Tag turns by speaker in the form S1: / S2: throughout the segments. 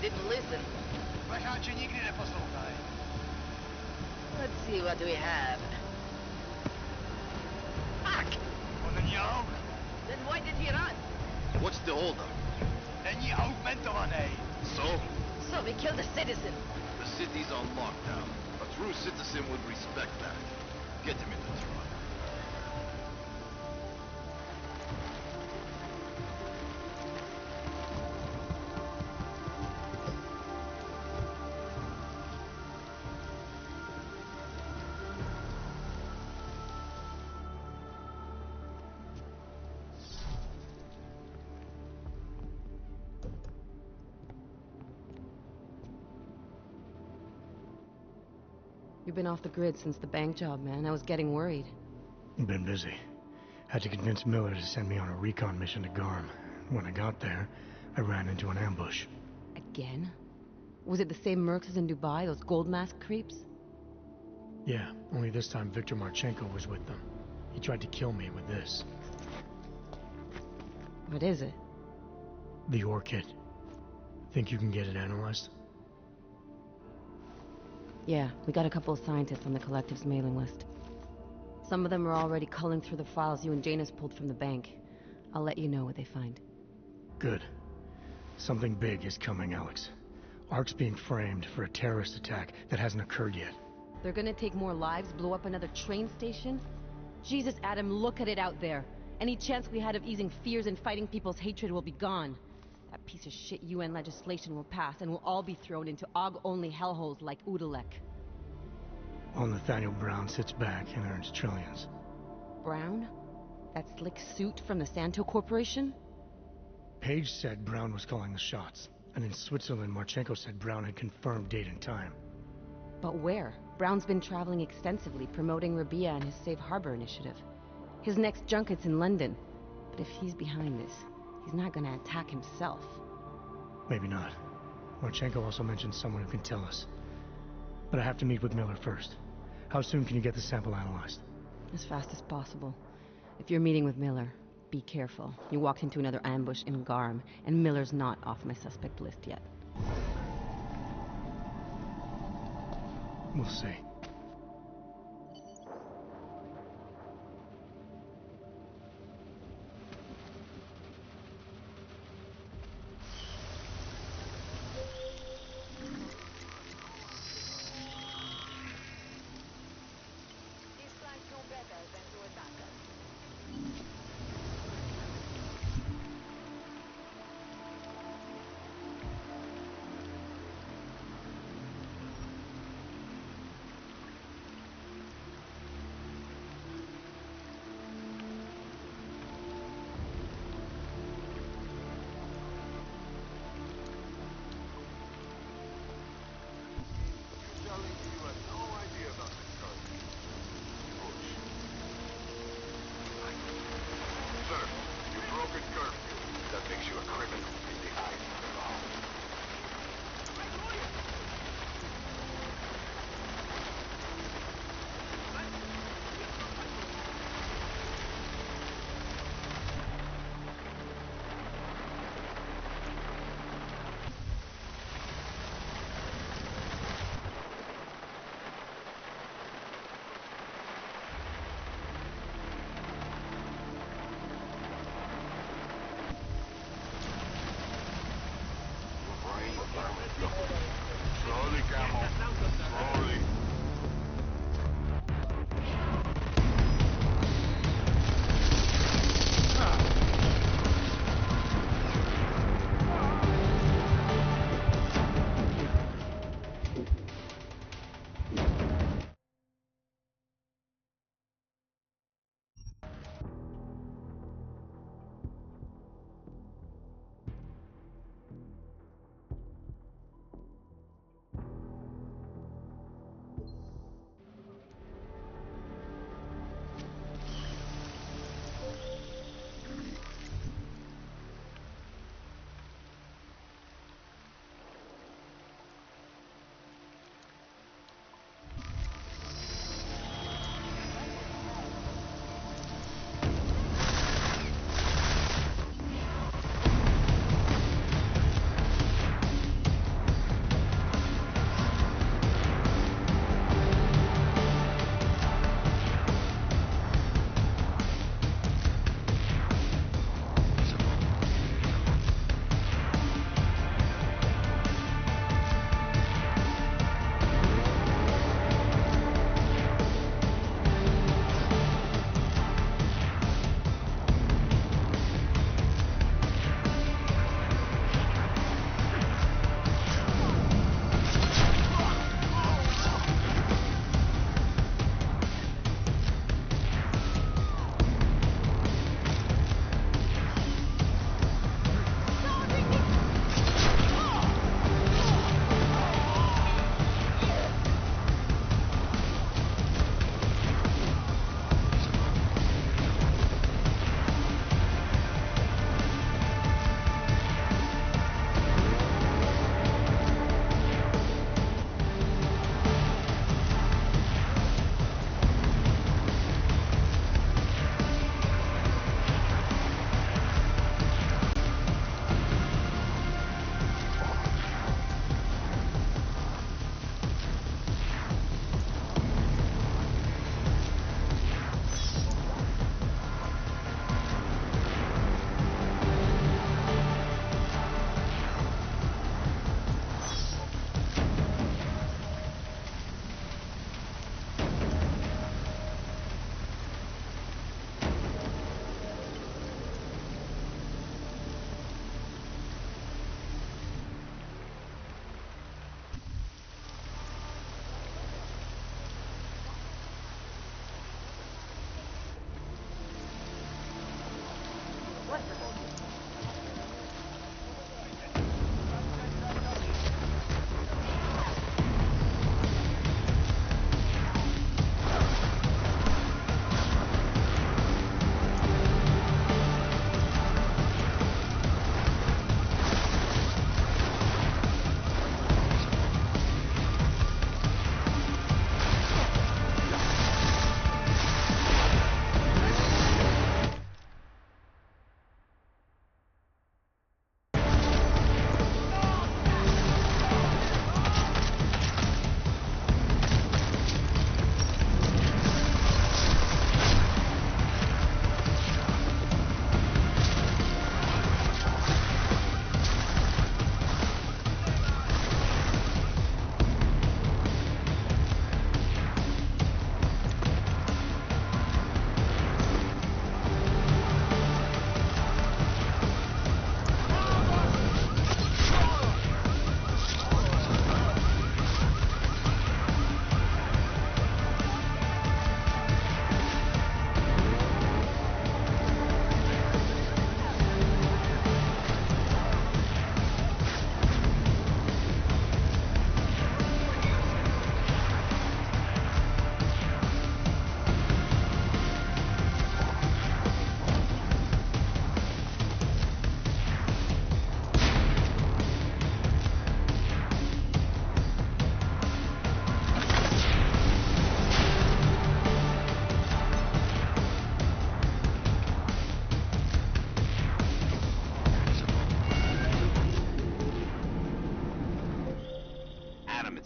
S1: didn't listen. Let's see what we have. Fuck! Then why did he run?
S2: What's the holdup? So?
S1: So we killed a citizen.
S2: The city's on lockdown. A true citizen would respect that. Get him in the truck.
S3: You've been off the grid since the bank job, man. I was getting worried.
S4: Been busy. Had to convince Miller to send me on a recon mission to Garm. When I got there, I ran into an ambush.
S3: Again? Was it the same mercs as in Dubai, those gold mask creeps?
S4: Yeah, only this time Viktor Marchenko was with them. He tried to kill me with this.
S3: What is it?
S4: The orchid. Think you can get it analyzed?
S3: Yeah, we got a couple of scientists on the collective's mailing list. Some of them are already culling through the files you and Janus pulled from the bank. I'll let you know what they find.
S4: Good. Something big is coming, Alex. Ark's being framed for a terrorist attack that hasn't occurred yet.
S3: They're gonna take more lives, blow up another train station? Jesus, Adam, look at it out there. Any chance we had of easing fears and fighting people's hatred will be gone. That piece of shit UN legislation will pass, and we'll all be thrown into AUG-only hellholes like Udalek.
S4: While Nathaniel Brown sits back and earns trillions.
S3: Brown? That slick suit from the Santo Corporation?
S4: Page said Brown was calling the shots, and in Switzerland, Marchenko said Brown had confirmed date and time.
S3: But where? Brown's been traveling extensively, promoting Rabia and his Safe Harbor initiative. His next junket's in London. But if he's behind this, he's not gonna attack himself.
S4: Maybe not. Marchenko also mentioned someone who can tell us. But I have to meet with Miller first. How soon can you get the sample analyzed?
S3: As fast as possible. If you're meeting with Miller, be careful. You walked into another ambush in Garm, and Miller's not off my suspect list yet.
S4: We'll see.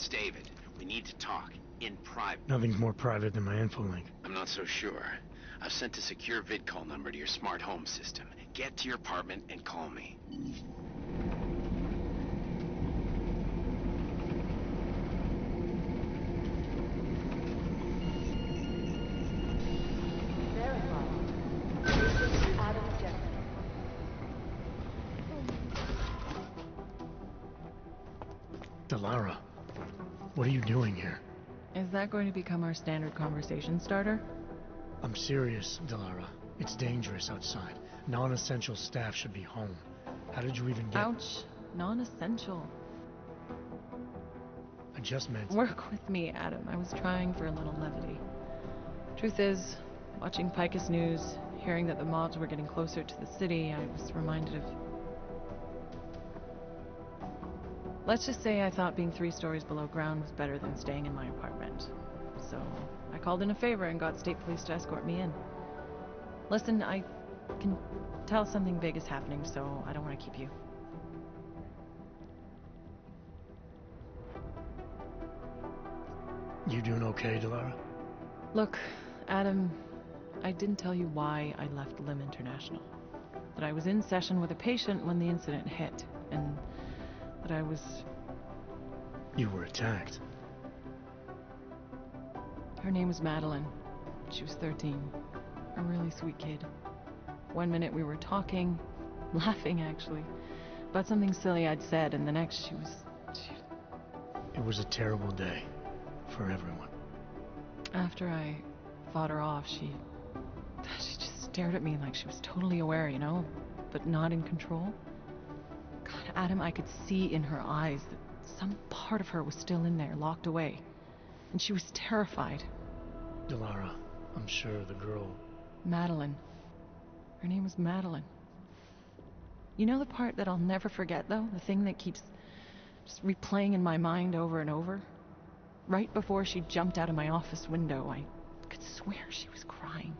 S5: It's David. We need to talk. In private.
S4: Nothing's more private than my info link.
S5: I'm not so sure. I've sent a secure vid call number to your smart home system. Get to your apartment and call me.
S4: Delara, what are you doing here?
S6: Is that going to become our standard conversation starter?
S4: I'm serious, Delara. It's dangerous outside. Non-essential staff should be home. How did you even get...
S6: Ouch. Non-essential.
S4: I just meant...
S6: Work with me, Adam. I was trying for a little levity. Truth is, watching Picus News, hearing that the mobs were getting closer to the city, I was reminded of... Let's just say I thought being 3 stories below ground was better than staying in my apartment. So, I called in a favor and got state police to escort me in. Listen, I can tell something big is happening, so I don't want to keep you.
S4: You doing okay, Delara?
S6: Look, Adam, I didn't tell you why I left Lim International. That I was in session with a patient when the incident hit, and that I was...
S4: You were attacked.
S6: Her name was Madeline. She was 13. A really sweet kid. One minute we were talking, laughing actually, about something silly I'd said, and the next she was...
S4: It was a terrible day for everyone.
S6: After I fought her off, she just stared at me like she was totally aware, you know, but not in control. God, Adam, I could see in her eyes that some part of her was still in there, locked away. And she was terrified.
S4: Delara, I'm sure the girl...
S6: Madeline. Her name was Madeline. You know the part that I'll never forget, though? The thing that keeps just replaying in my mind over and over? Right before she jumped out of my office window, I could swear she was crying.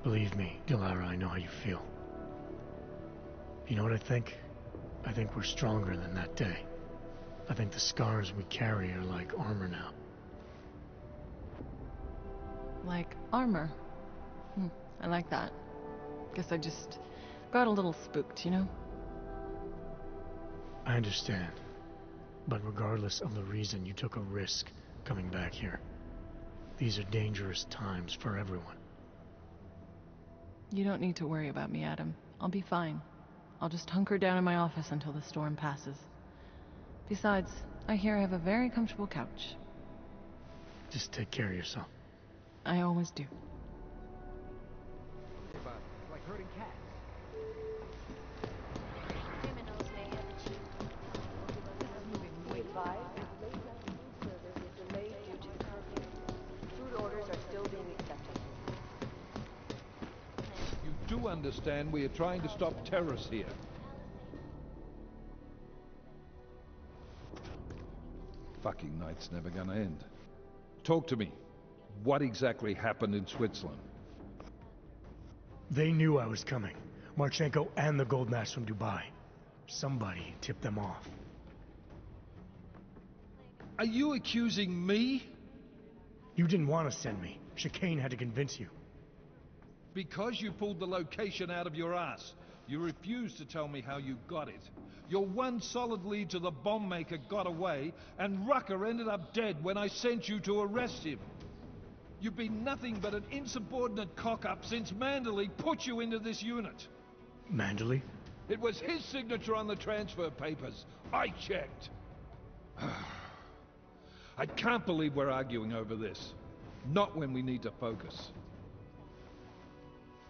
S4: Believe me, Delara, I know how you feel. You know what I think? I think we're stronger than that day. I think the scars we carry are like armor now.
S6: Like armor? I like that. Guess I just got a little spooked, you know?
S4: I understand. But regardless of the reason, you took a risk coming back here. These are dangerous times for everyone.
S6: You don't need to worry about me, Adam. I'll be fine. I'll just hunker down in my office until the storm passes. Besides, I hear I have a very comfortable couch.
S4: Just take care of yourself.
S6: I always do.
S1: Like herding cats.
S7: Criminals may have achieved. We advise that late night food service is delayed due to the curfew. Food orders are still being accepted.
S8: You do understand we are trying to stop terrorists here. Fucking night's never gonna end. Talk to me. What exactly happened in Switzerland?
S4: They knew I was coming. Marchenko and the gold mask from Dubai. Somebody tipped them off.
S8: Are you accusing me?
S4: You didn't want to send me. Chicane had to convince you.
S8: Because you pulled the location out of your ass. You refused to tell me how you got it. Your one solid lead to the bomb maker got away, and Rucker ended up dead when I sent you to arrest him. You've been nothing but an insubordinate cock-up since Manderley put you into this unit.
S4: Manderley?
S8: It was his signature on the transfer papers. I checked. I can't believe we're arguing over this. Not when we need to focus.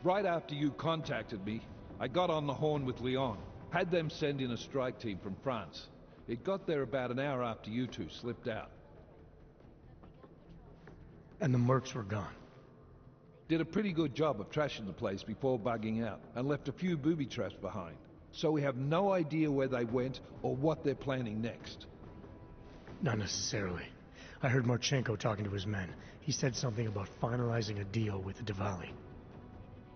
S8: Right after you contacted me, I got on the horn with Lyon. Had them send in a strike team from France. It got there about an hour after you two slipped out.
S4: And the mercs were gone.
S8: Did a pretty good job of trashing the place before bugging out, and left a few booby traps behind. So we have no idea where they went or what they're planning next.
S4: Not necessarily. I heard Marchenko talking to his men. He said something about finalizing a deal with the Diwali.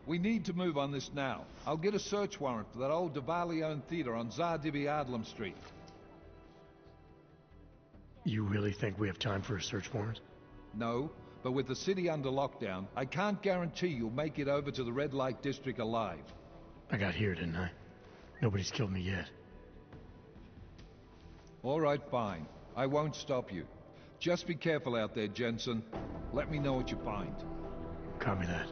S8: We need to move on this now. I'll get a search warrant for that old Diwali-owned theater on Zardibi Adlam Street.
S4: You really think we have time for a search warrant?
S8: No, but with the city under lockdown, I can't guarantee you'll make it over to the red light district alive.
S4: I got here, didn't I? Nobody's killed me yet.
S8: All right, fine. I won't stop you. Just be careful out there, Jensen. Let me know what you find.
S4: Copy that.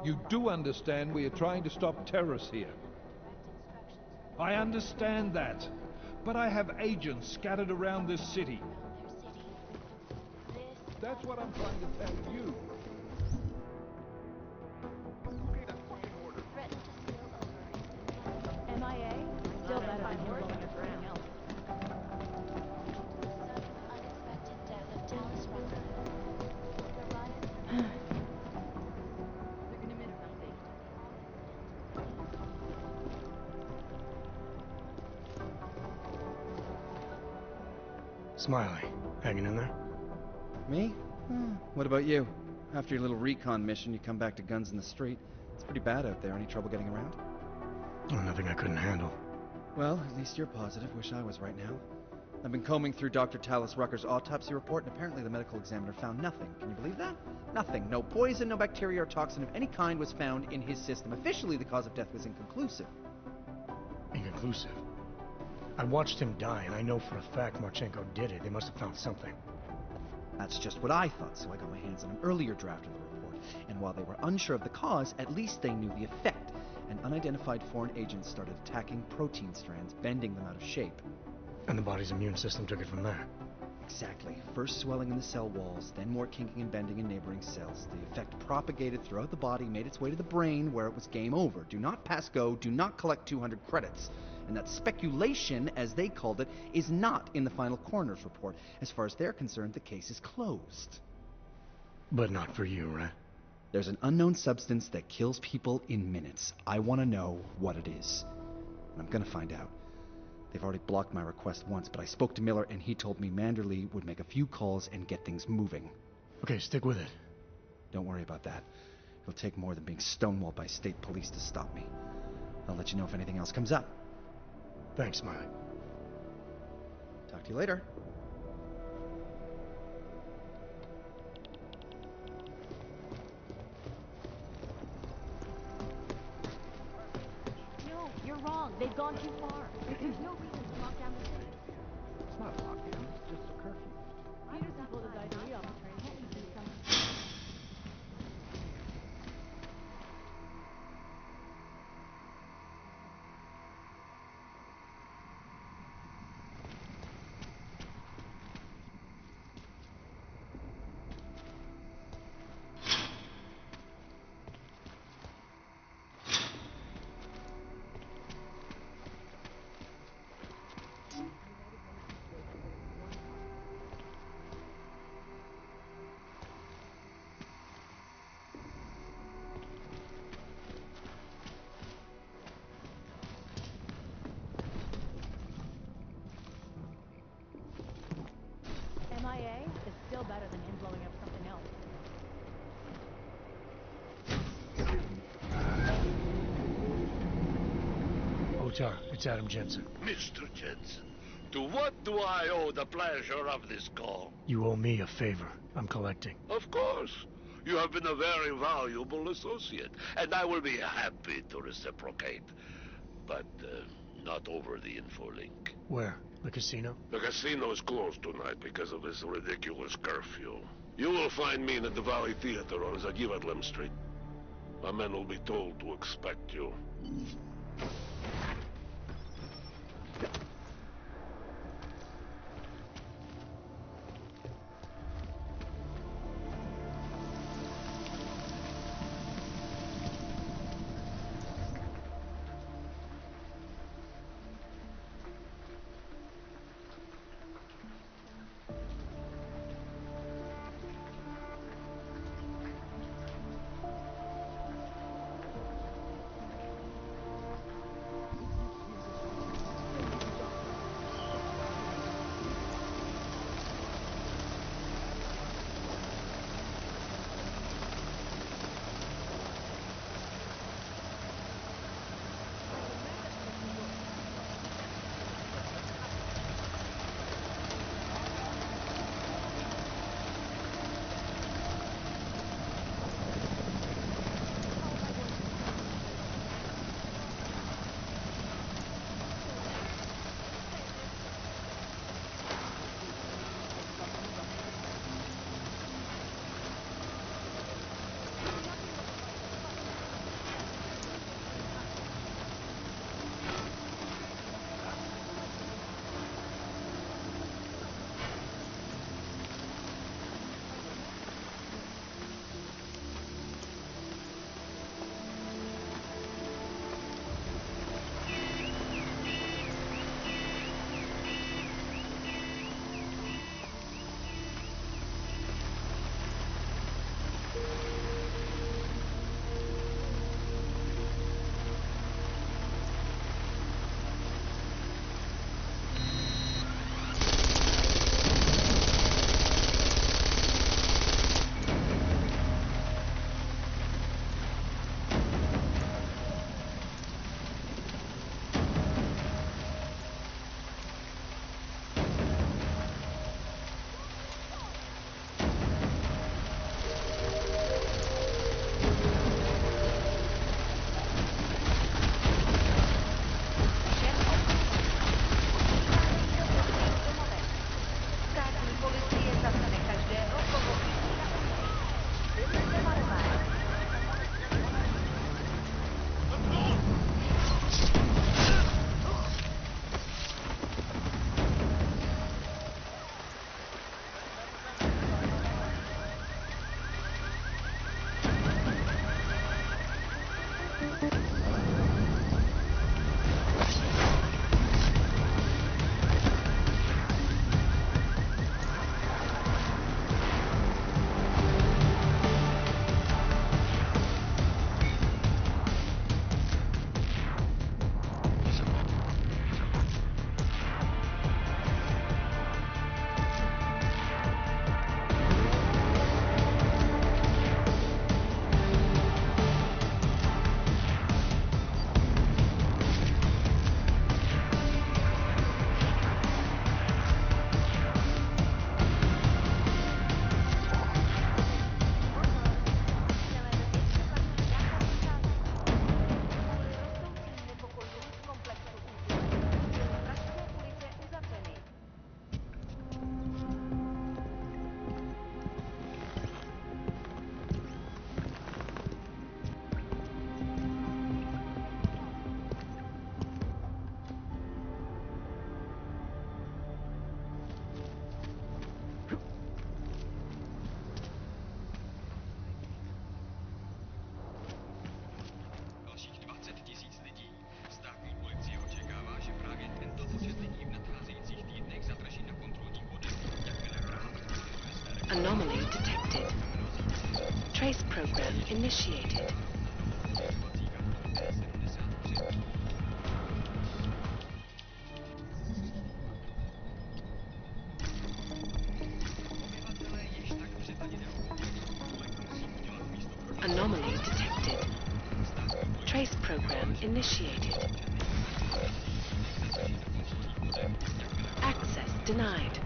S8: You do understand we are trying to stop terrorists here. I understand that. But I have agents scattered around this city. That's what I'm trying to tell you.
S7: MIA? Still better than him blowing up everything else.
S9: Unexpected death of Talos Rucker. The riot.
S7: They're gonna miss something.
S4: Smiley, hanging in there?
S10: Me? What about you? After your little recon mission, you come back to guns in the street. It's pretty bad out there. Any trouble getting around?
S4: Oh, nothing I couldn't handle.
S10: Well, at least you're positive. Wish I was right now. I've been combing through Dr. Talos Rucker's autopsy report, and apparently the medical examiner found nothing. Can you believe that? Nothing. No poison, no bacteria or toxin of any kind was found in his system. Officially, the cause of death was inconclusive.
S4: Inconclusive? I watched him die, and I know for a fact Marchenko did it. They must have found something.
S10: That's just what I thought, so I got my hands on an earlier draft of the report. And while they were unsure of the cause, at least they knew the effect. An unidentified foreign agent started attacking protein strands, bending them out of shape.
S4: And the body's immune system took it from there.
S10: Exactly. First swelling in the cell walls, then more kinking and bending in neighboring cells. The effect propagated throughout the body, made its way to the brain, where it was game over. Do not pass go, do not collect 200 credits. And that speculation, as they called it, is not in the final coroner's report. As far as they're concerned, the case is closed.
S4: But not for you, right?
S10: There's an unknown substance that kills people in minutes. I want to know what it is. And I'm going to find out. They've already blocked my request once, but I spoke to Miller and he told me Manderley would make a few calls and get things moving.
S4: Okay, stick with it.
S10: Don't worry about that. It'll take more than being stonewalled by state police to stop me. I'll let you know if anything else comes up.
S4: Thanks, Smiley.
S10: Talk to you later.
S7: No, you're wrong. They've gone too far. There's no reason to lock down the city.
S11: It's not a lockdown, it's just a curfew.
S7: I just pulled his idea off the train. Can't we do something? MIA is still better than him blowing up something else.
S4: Otar, it's Adam Jensen.
S12: Mr. Jensen, to what do I owe the pleasure of this call?
S4: You owe me a favor. I'm collecting.
S12: Of course. You have been a very valuable associate, and I will be happy to reciprocate. But not over the infolink.
S4: Where? The casino?
S12: The casino is closed tonight because of this ridiculous curfew. You will find me in the Valley Theater on Zagivatlim Street. My men will be told to expect you.
S13: Anomaly detected. Trace program initiated. Anomaly detected. Trace program initiated. Access denied.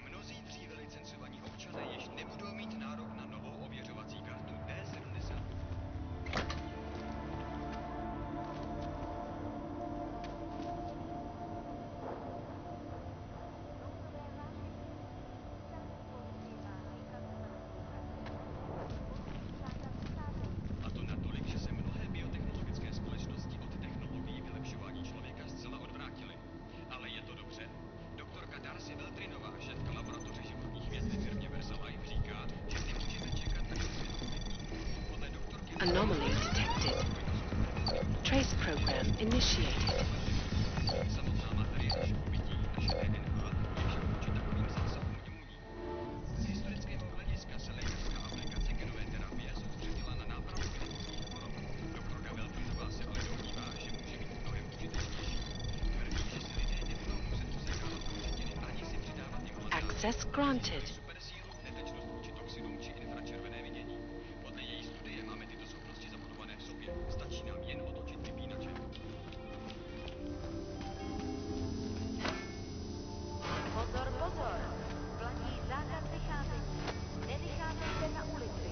S1: Mnozí dříve licencovaní občané již nebudou mít nárok na novou ověřovací kartu D70. A to natolik, že se mnohé biotechnologické společnosti od technologií vylepšování člověka zcela odvrátily. Ale je to dobře? Doktorka Darcy Veltrinová, šéfka laboratoře životních věd ve firmě VersaLife, říká, že nemůžeme čekat ani na svědomí. Podle doktorky
S13: Anomaly detected. Trace program initiated.
S1: samotná materie našeho bytí, naše DNA, je však vůči takovým zásahům imunní. Z historického hlediska se lékařská aplikace genové terapie soustředila na nápravu genetických chorob. Doktorka Veltrinová se ale domnívá, že může být mnohem užitečnější. Tvrdí, že si lidé nebudou muset usekávat kořetiny ani si přidávat implantáty.
S13: Access granted.
S1: Supersílu, netečnost vůči toxinům či infračervené vidění. Podle její studie máme tyto schopnosti zabudované v sobě. Stačí nám jen otočit vypínače.
S7: Pozor, pozor! Platí zákaz vycházení. Nevycházejte na ulici.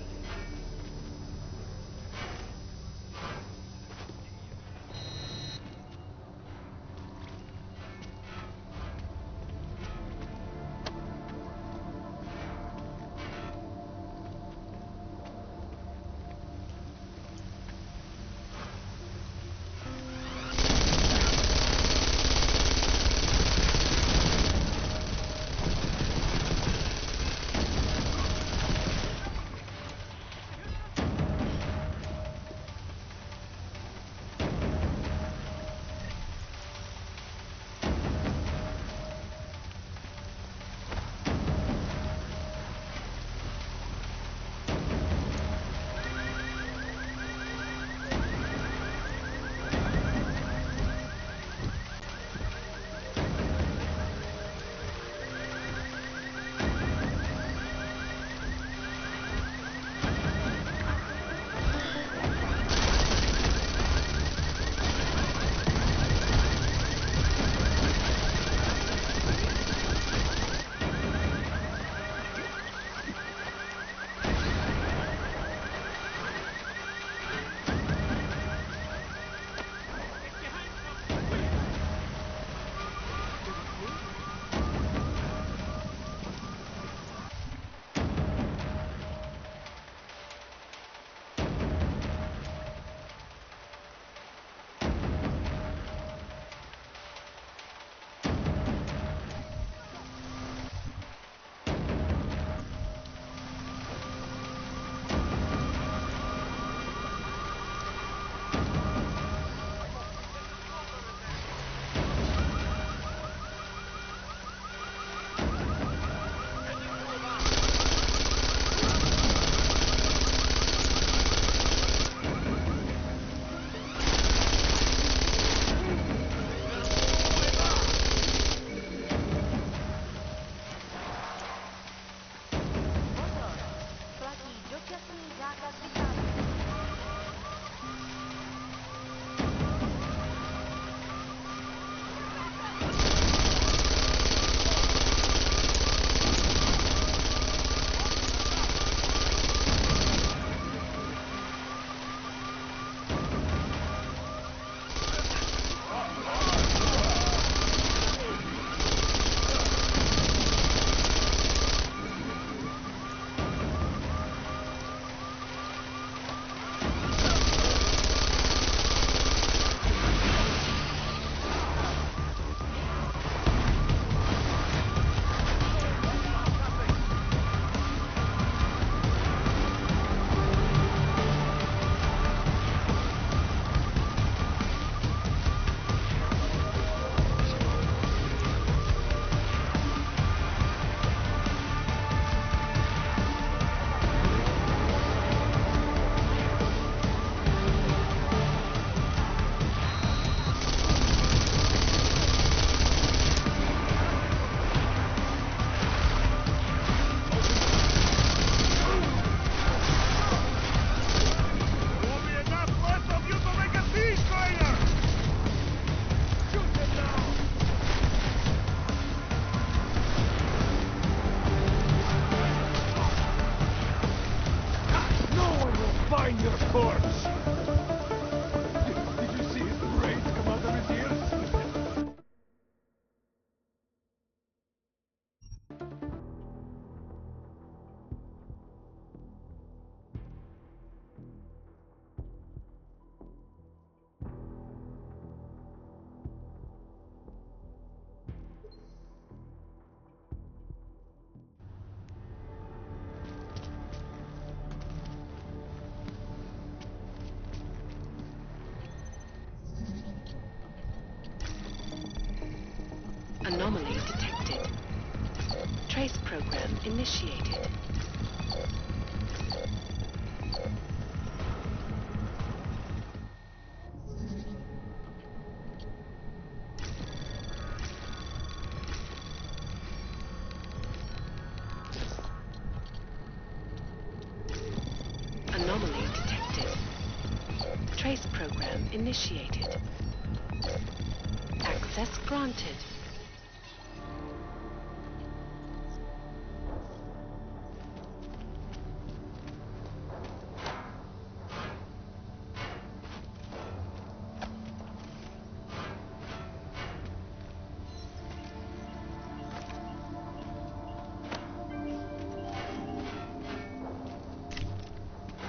S14: your corpse! Did you see his brains come out of his ears?
S13: Anomaly detected. Trace program initiated. Anomaly detected. Trace program initiated. Access granted.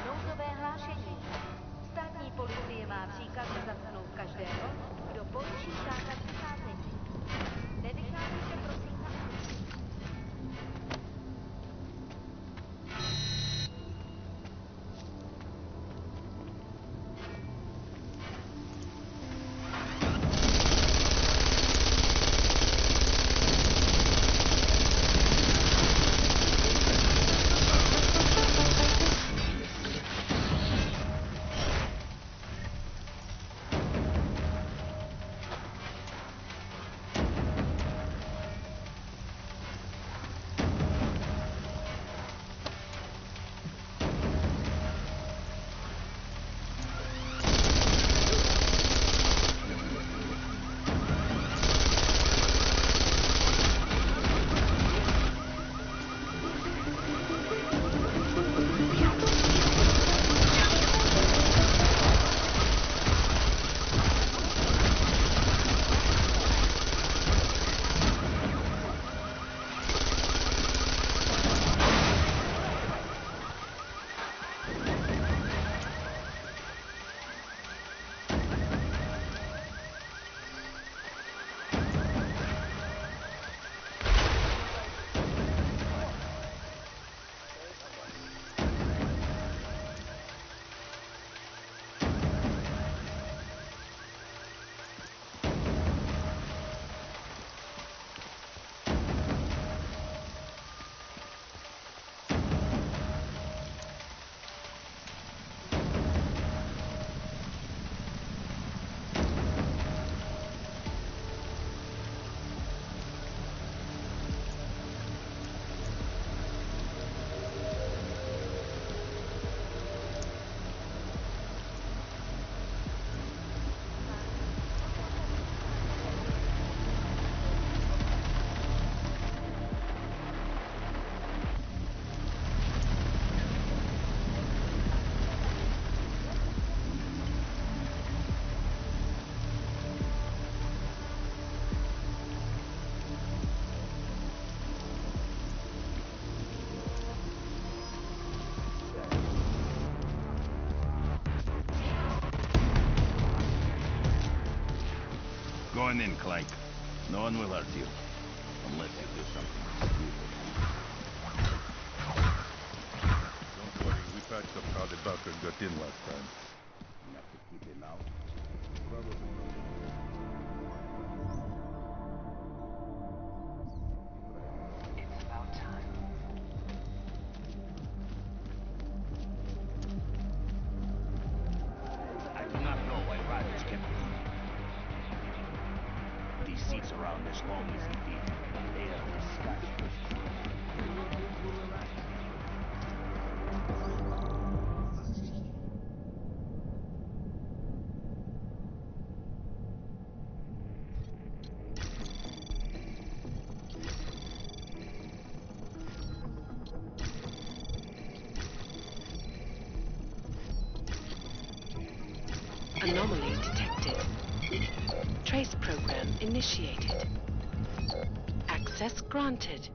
S7: Nouzové hlášení. Státní policie má příkaz zatknout každého, kdo poruší zákaz vycházení. Nevycházejte prosím na ulici.
S2: Going in, Clank. No one will hurt you. Unless you do something stupid.
S14: Don't worry, we patched up how the Valkyrie got in last time.
S2: Enough to keep him out?
S14: Probably not.
S5: It's about time.
S2: I do not know why riders kept these seats around as long as he did. They are disgusting.
S13: Anomaly detected. Trace program initiated. Access granted.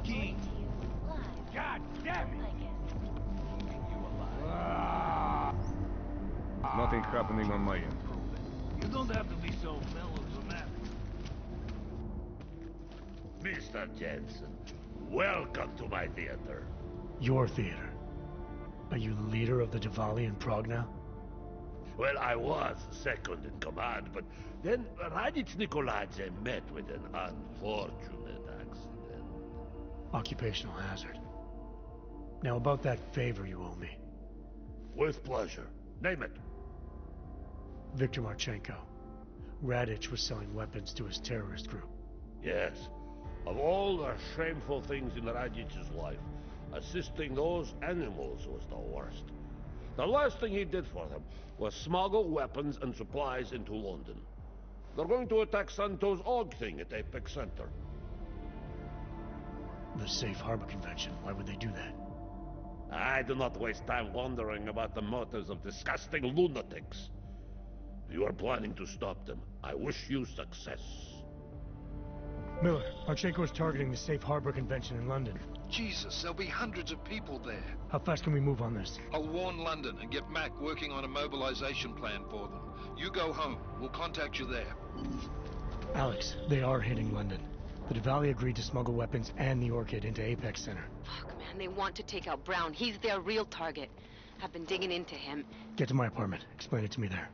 S12: King. God damn it!
S14: Nothing happening on my end.
S12: You don't have to be so melodramatic. Mr. Jensen, welcome to my theater.
S4: Your theater. Are you the leader of the Diwali in Prague now?
S12: Well, I was second in command, but then Raditz Nikolaidze met with an unfortunate accident.
S4: Occupational hazard. Now about that favor you owe me.
S12: With pleasure. Name it.
S4: Viktor Marchenko. Raditz was selling weapons to his terrorist group.
S12: Yes. Of all the shameful things in Raditz's life, assisting those animals was the worst. The last thing he did for them was smuggle weapons and supplies into London. They're going to attack Santo's Og thing at Apex Center.
S4: The Safe Harbor Convention. Why would they do that?
S12: I do not waste time wondering about the motives of disgusting lunatics. If you are planning to stop them, I wish you success.
S4: Miller, Marchenko is targeting the Safe Harbor Convention in London.
S8: Jesus, there'll be hundreds of people there.
S4: How fast can we move on this?
S8: I'll warn London and get Mac working on a mobilization plan for them. You go home. We'll contact you there.
S4: Alex, they are hitting London. The Diwali agreed to smuggle weapons and the Orchid into Apex Center.
S3: Fuck, man, they want to take out Brown. He's their real target. I've been digging into him.
S4: Get to my apartment. Explain it to me there.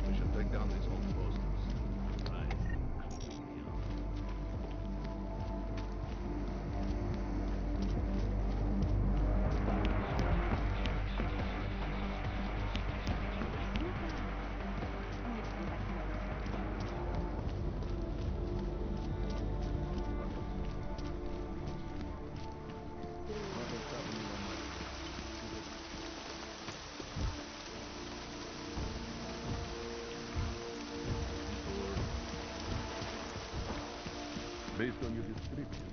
S14: We should take down these old posters. Based on your description.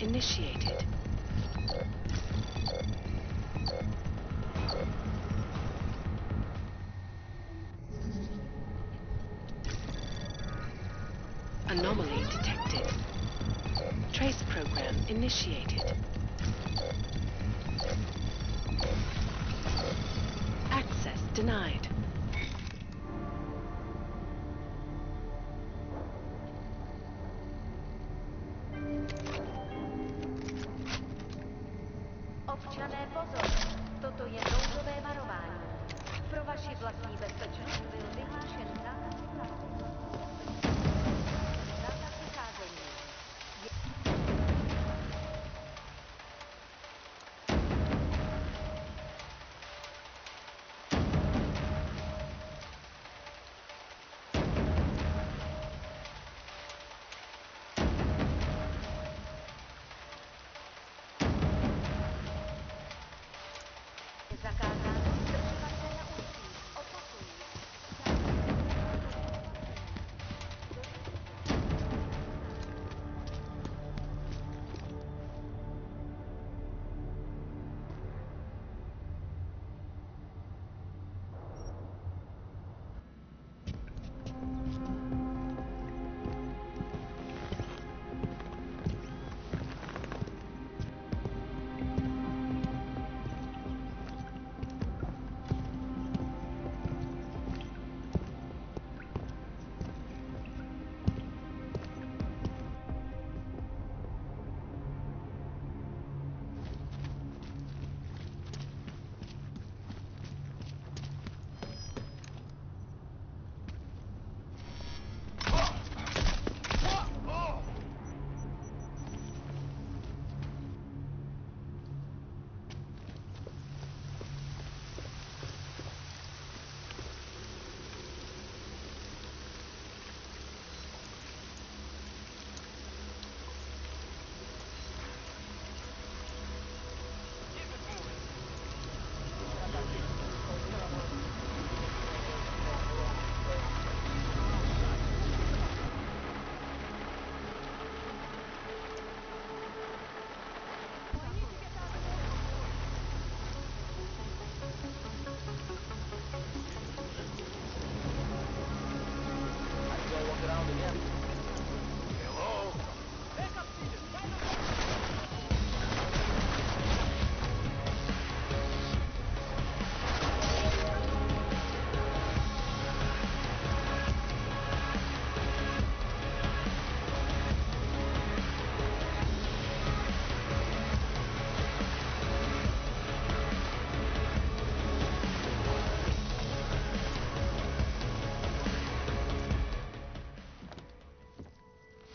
S13: initiated. Anomaly detected. Trace program initiated. Access denied.
S7: Občané pozor, toto je nouzové varování. Pro vaši vlastní bezpečnost byl vyhlášen zákaz vycházení. Zakázáno zdržovat se na ulicích. Opakují.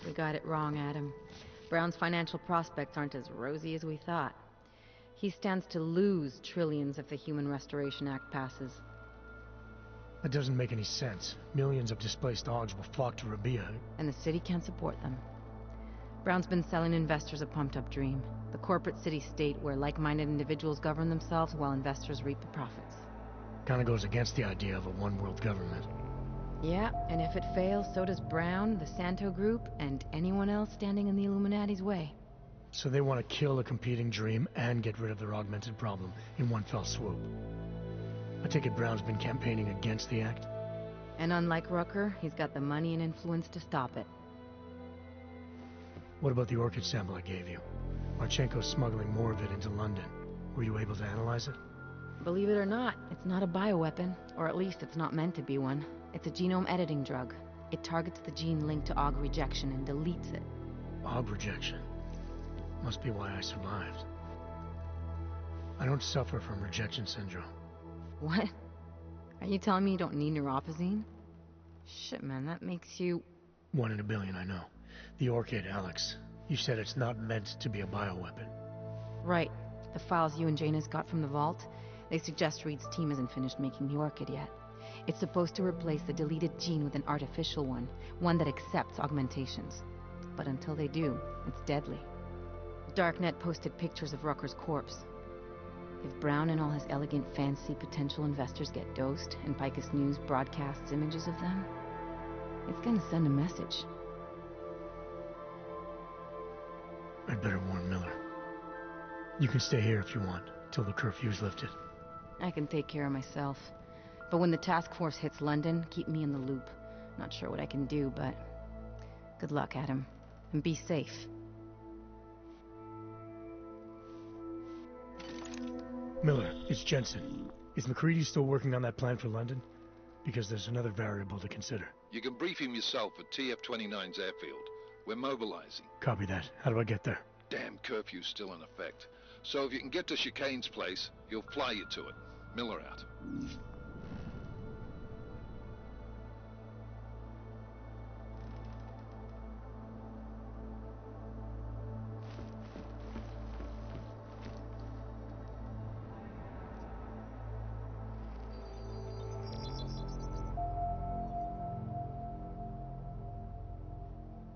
S3: We got it wrong, Adam. Brown's financial prospects aren't as rosy as we thought. He stands to lose trillions if the Human Restoration Act passes.
S4: That doesn't make any sense. Millions of displaced Augs will flock to Rabia.
S3: And the city can't support them. Brown's been selling investors a pumped-up dream. The corporate city-state where like-minded individuals govern themselves while investors reap the profits.
S4: Kinda goes against the idea of a one-world government.
S3: Yeah, and if it fails, so does Brown, the Santo Group, and anyone else standing in the Illuminati's way.
S4: So they want to kill a competing dream and get rid of their augmented problem in one fell swoop. I take it Brown's been campaigning against the act?
S3: And unlike Rucker, he's got the money and influence to stop it.
S4: What about the orchid sample I gave you? Marchenko's smuggling more of it into London. Were you able to analyze it?
S3: Believe it or not, it's not a bioweapon, or at least it's not meant to be one. It's a genome editing drug. It targets the gene linked to AUG rejection and deletes it.
S4: AUG rejection? Must be why I survived. I don't suffer from rejection syndrome.
S3: What? Are you telling me you don't need neuropozyne? Shit, man, that makes you...
S4: 1 in a billion, I know. The orchid, Alex. You said it's not meant to be a bioweapon.
S3: Right. The files you and Jaina's got from the vault, they suggest Reed's team isn't finished making the orchid yet. It's supposed to replace the deleted gene with an artificial one that accepts augmentations. But until they do, it's deadly. Darknet posted pictures of Rucker's corpse. If Brown and all his elegant fancy potential investors get dosed, and Picus News broadcasts images of them, it's gonna send a message.
S4: I'd better warn Miller. You can stay here if you want, till the curfew's lifted.
S3: I can take care of myself. But when the task force hits London, keep me in the loop. Not sure what I can do, but... good luck, Adam. And be safe.
S4: Miller, it's Jensen. Is McCready still working on that plan for London? Because there's another variable to consider.
S15: You can brief him yourself at TF-29's airfield. We're mobilizing.
S4: Copy that. How do I get there?
S15: Damn curfew's still in effect. So if you can get to Chicane's place, he'll fly you to it. Miller out.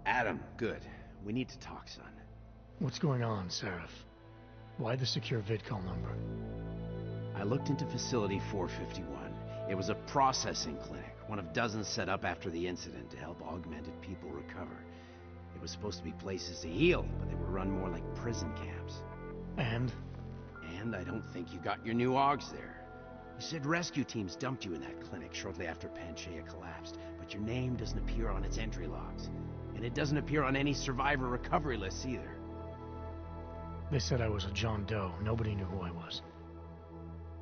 S5: Adam, good. We need to talk, son.
S4: What's going on, Seraph? Why the secure vidcall number?
S5: I looked into Facility 451. It was a processing clinic, one of dozens set up after the incident to help augmented people recover. It was supposed to be places to heal, but they were run more like prison camps.
S4: And?
S5: And I don't think you got your new AUGs there. You said rescue teams dumped you in that clinic shortly after Panchaea collapsed, but your name doesn't appear on its entry logs. And it doesn't appear on any survivor recovery lists either.
S4: They said I was a John Doe. Nobody knew who I was.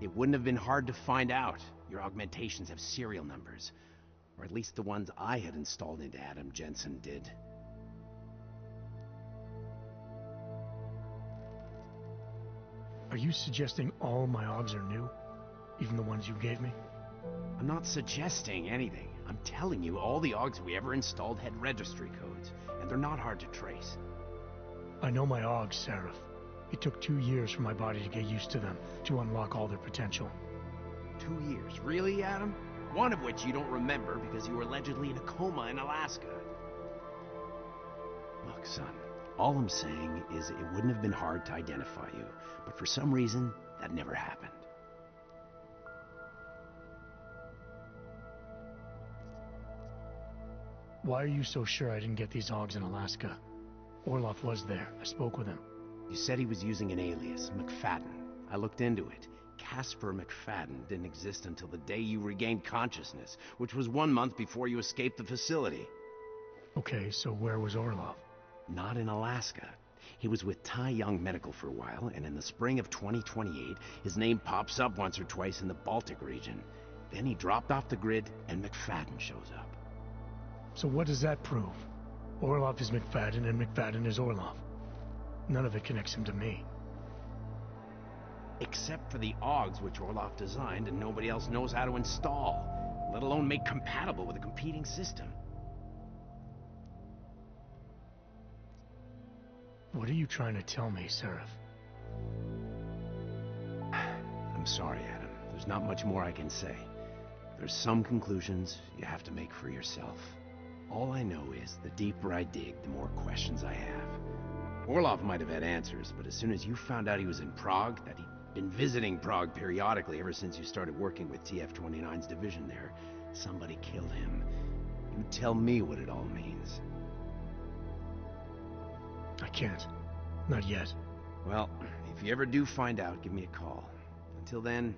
S5: It wouldn't have been hard to find out. Your augmentations have serial numbers. Or at least the ones I had installed into Adam Jensen did.
S4: Are you suggesting all my AUGs are new? Even the ones you gave me?
S5: I'm not suggesting anything. I'm telling you, all the AUGs we ever installed had registry codes, and they're not hard to trace.
S4: I know my AUGs, Seraph. It took 2 years for my body to get used to them, to unlock all their potential.
S5: 2 years? Really, Adam? One of which you don't remember because you were allegedly in a coma in Alaska. Look, son, all I'm saying is it wouldn't have been hard to identify you, but for some reason, that never happened.
S4: Why are you so sure I didn't get these AUGs in Alaska? Orloff was there. I spoke with him.
S5: You said he was using an alias, McFadden. I looked into it. Casper McFadden didn't exist until the day you regained consciousness, which was 1 month before you escaped the facility.
S4: Okay, so where was Orloff?
S5: Not in Alaska. He was with Tai Young Medical for a while, and in the spring of 2028, his name pops up once or twice in the Baltic region. Then he dropped off the grid, and McFadden shows up.
S4: So what does that prove? Orloff is McFadden, and McFadden is Orloff. None of it connects him to me.
S5: Except for the AUGs which Orloff designed and nobody else knows how to install, let alone make compatible with a competing system.
S4: What are you trying to tell me, Seraph?
S5: I'm sorry, Adam. There's not much more I can say. There's some conclusions you have to make for yourself. All I know is the deeper I dig, the more questions I have. Orloff might have had answers, but as soon as you found out he was in Prague, that he'd been visiting Prague periodically ever since you started working with TF-29's division there, somebody killed him. You tell me what it all means.
S4: I can't. Not yet.
S5: Well, if you ever do find out, give me a call. Until then,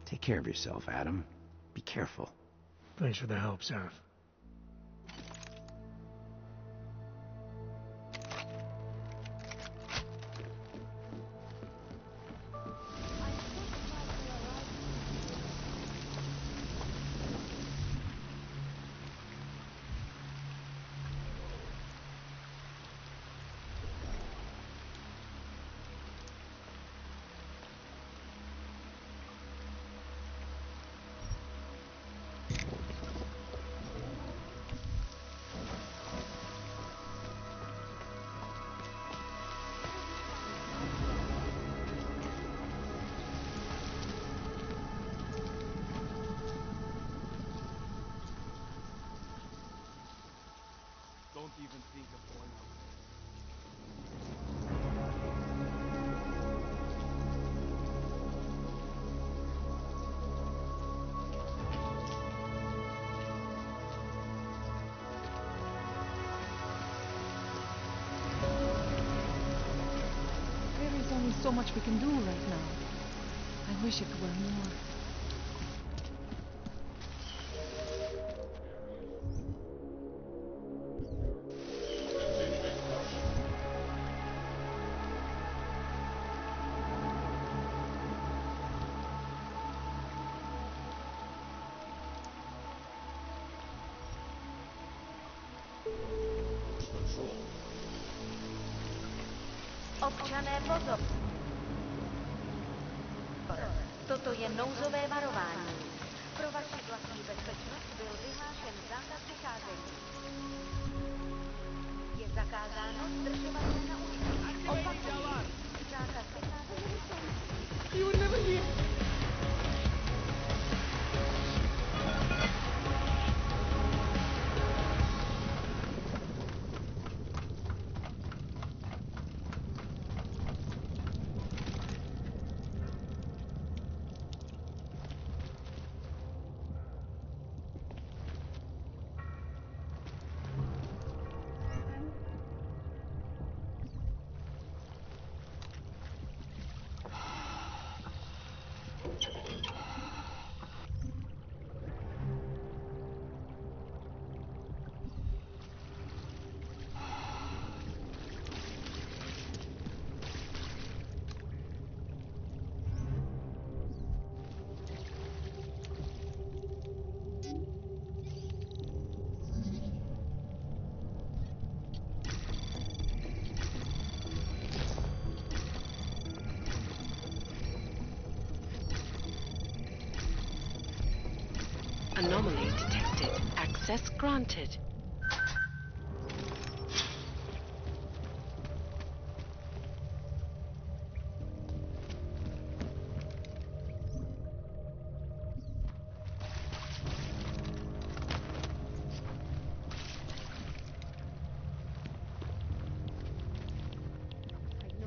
S5: take care of yourself, Adam. Be careful.
S4: Thanks for the help, Seraph.
S11: Don't even think of going out.
S6: so much we can do right now. I wish it were more.
S7: Občané pozor. Toto je nouzové varování. Pro vaši vlastní bezpečnost byl vyhlášen zákaz vycházení. Je zakázáno zdržovat se na ulici. Opakuji. Zákaz vycházení jsou.
S6: You were never here.
S13: Anomaly detected. Access granted.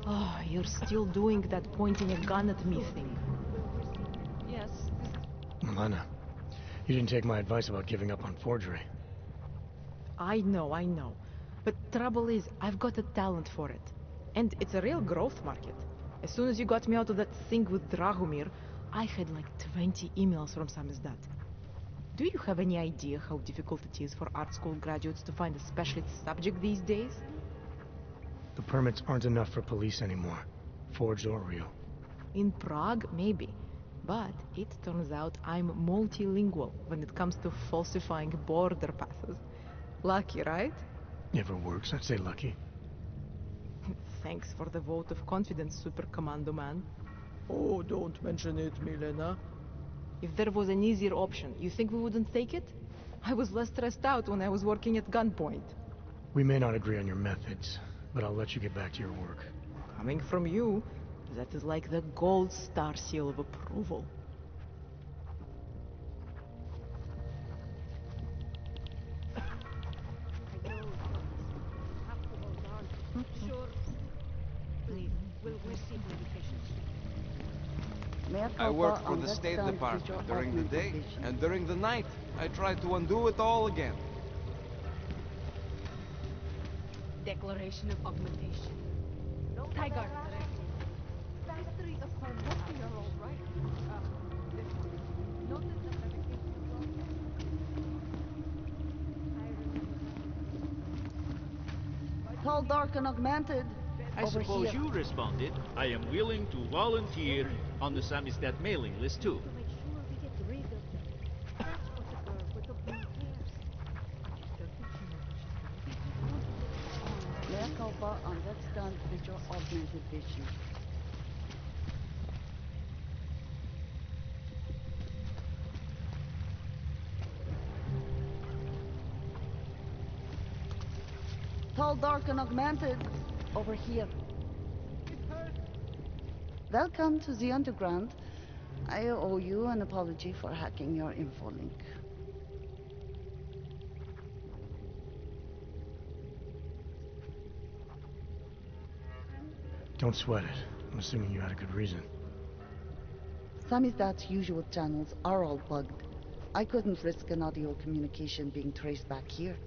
S6: Oh, you're still doing that pointing a gun at me thing. Yes.
S4: Milena, you didn't take my advice about giving up on forgery.
S6: I know. But trouble is, I've got a talent for it. And it's a real growth market. As soon as you got me out of that thing with Dragomir, I had like 20 emails from samizdat. Do you have any idea how difficult it is for art school graduates to find a specialist subject these days?
S4: The permits aren't enough for police anymore, forged or real.
S6: In Prague, maybe. But it turns out I'm multilingual when it comes to falsifying border passes. Lucky, right?
S4: If it works, I'd say lucky.
S6: Thanks for the vote of confidence, Super Commando Man. Oh, don't mention it, Milena. If there was an easier option, you think we wouldn't take it? I was less stressed out when I was working at gunpoint.
S4: We may not agree on your methods, but I'll let you get back to your work.
S6: Coming from you, that is like the gold star seal of approval.
S16: I work for the State Department during the day, and during the night, I try to undo it all again.
S3: Declaration of augmentation. Tiger. History of Harvesting are all right. This one. Notice that
S17: Tall, dark, and augmented.
S18: I
S17: Over
S18: suppose
S17: here.
S18: you responded, I am willing to volunteer on the samizdat mailing list too.
S9: To make sure we get rid of them. That's what the girl with the blue hairs.
S17: Mea culpa on that stunt with your augmented vision. Tall, dark, and augmented. Over here. Welcome to the underground. I owe you an apology for hacking your info link.
S4: Don't sweat it. I'm assuming you had a good reason.
S17: Samizdat's usual channels are all bugged. I couldn't risk an audio communication being traced back here.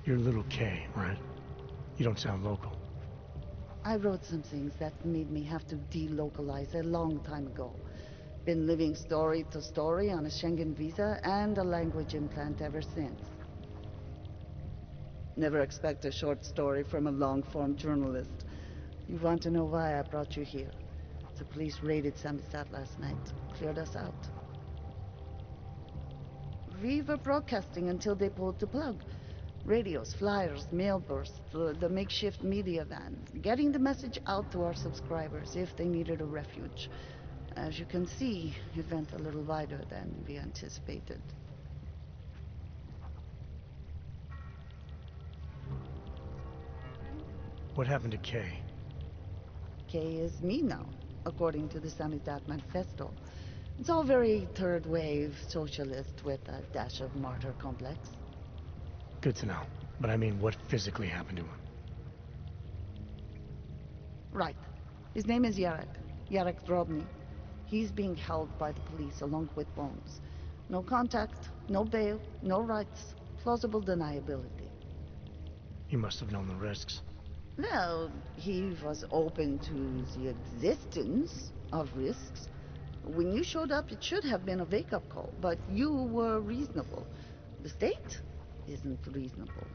S4: You're Little K, right? You don't sound local.
S17: I wrote some things that made me have to delocalize a long time ago. Been living story to story on a Schengen visa and a language implant ever since. Never expect a short story from a long-form journalist. You want to know why I brought you here? The police raided Samizdat last night. Cleared us out. We were broadcasting until they pulled the plug. Radios, flyers, mail bursts, the makeshift media van. Getting the message out to our subscribers if they needed a refuge. As you can see, it went a little wider than we anticipated.
S4: What happened to Kay?
S17: Kay is me now, according to the Samizdat Manifesto. It's all very third-wave socialist with a dash of martyr complex.
S4: Good to know. But I mean, what physically happened to him?
S17: Right. His name is Yarek Drobny. He's being held by the police along with Bones. No contact, no bail, no rights. Plausible deniability.
S4: He must have known the risks.
S17: Well, he was open to the existence of risks. When you showed up, it should have been a wake-up call, but you were reasonable. The state isn't reasonable.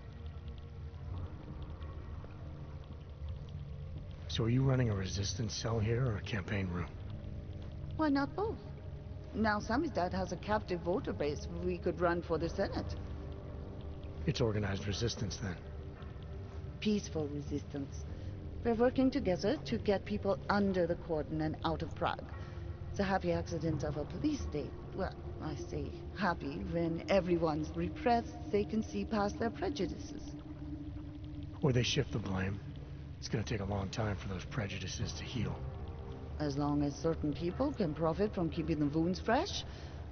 S4: So are you running a resistance cell here or a campaign room?
S17: Why not both? Now Samizdat has a captive voter base. We could run for the Senate.
S4: It's organized resistance then.
S17: Peaceful resistance. We're working together to get people under the cordon and out of Prague. It's a happy accident of a police state. Well, I say happy when everyone's repressed, they can see past their prejudices.
S4: Or they shift the blame. It's gonna take a long time for those prejudices to heal.
S17: As long as certain people can profit from keeping the wounds fresh.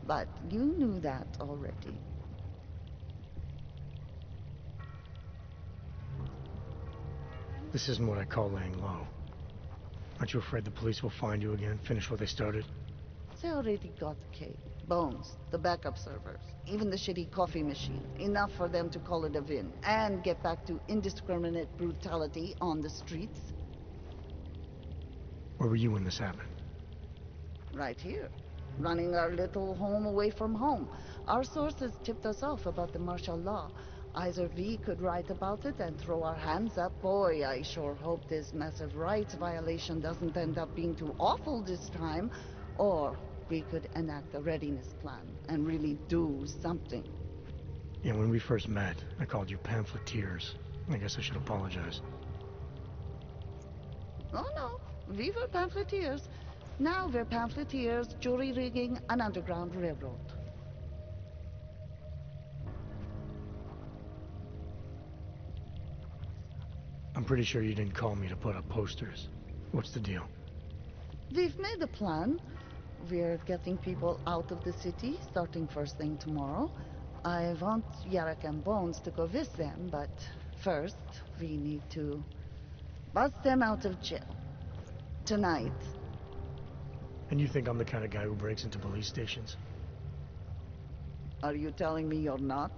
S17: But you knew that already.
S4: This isn't what I call laying low. Aren't you afraid the police will find you again, finish what they started?
S17: They already got Kate, Bones, the backup servers, even the shitty coffee machine. Enough for them to call it a win and get back to indiscriminate brutality on the streets.
S4: Where were you when this happened?
S17: Right here. Running our little home away from home. Our sources tipped us off about the martial law. Either we could write about it and throw our hands up. Boy, I sure hope this massive rights violation doesn't end up being too awful this time. Or we could enact a readiness plan and really do something.
S4: Yeah, when we first met, I called you pamphleteers. I guess I should apologize.
S17: Oh no, we were pamphleteers. Now we're pamphleteers, jury-rigging an underground railroad.
S4: I'm pretty sure you didn't call me to put up posters. What's the deal?
S17: We've made a plan. We're getting people out of the city, starting first thing tomorrow. I want Yarek and Bones to go with them, but first, we need to bust them out of jail. Tonight.
S4: And you think I'm the kind of guy who breaks into police stations?
S17: Are you telling me you're not?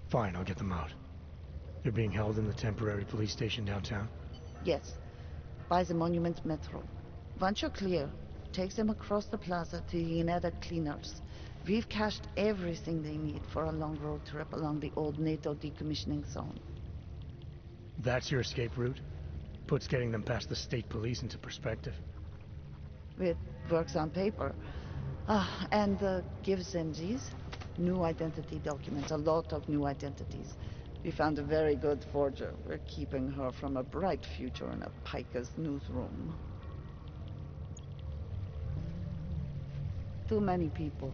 S4: Fine, I'll get them out. They're being held in the temporary police station downtown?
S17: Yes. By the Monument Metro. Once you're clear, take them across the plaza to the United Cleaners. We've cached everything they need for a long road trip along the old NATO decommissioning zone.
S4: That's your escape route? Puts getting them past the state police into perspective.
S17: It works on paper. And gives them these new identity documents, a lot of new identities. We found a very good forger. We're keeping her from a bright future in a piker's newsroom. Too many people.